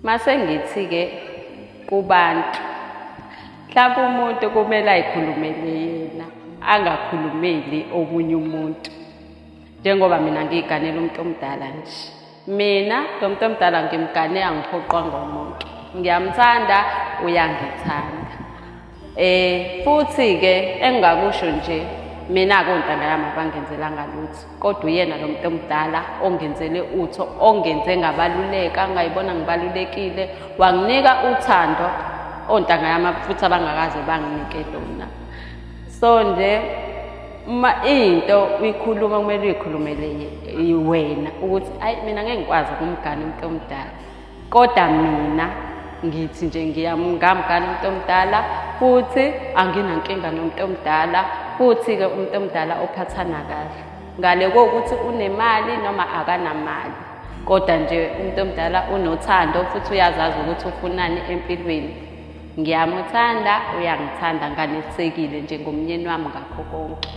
Mase ngithi-ke kubantu, mhlawumbe umuntu kumele ayikhulumele yena, angakhulumeli omunye umuntu. Njengoba mina ngiyiganela umuntu omdala nje. Mina lo muntu omdala ngimgane angiphoqwanga umuntu. Ngiyamthanda, uyangithanda. Futhi-ke engingakusho nje, mina-ke ontanga yami abangenzelanga lutho. Kodwa uyena lo muntu omdala ongenzele utho, ongenze ngabaluleka, ngayibona ngibalulekile, wanginika uthando ontanga yami futhi abangakaze banginike lona. So nje uma into uyikhuluma kumele uyikhulumele wena ukuthi ayi mina ngeke ngikwazi ukumgana umuntu omdala. Kodwa mina ngithi nje ngamgana umuntu omdala futhi anginankinga nomuntu omdala, futhi-ke umuntu omdala ophathana kahle. Ngale kokuthi unemali noma akanamali. Kodwa nje umuntu omdala unothando futhi uyazazi ukuthi ufunani empilweni. Ngiyamuthanda, uyangithanda, nganelisekile njengomnyeni wami ngakho konke.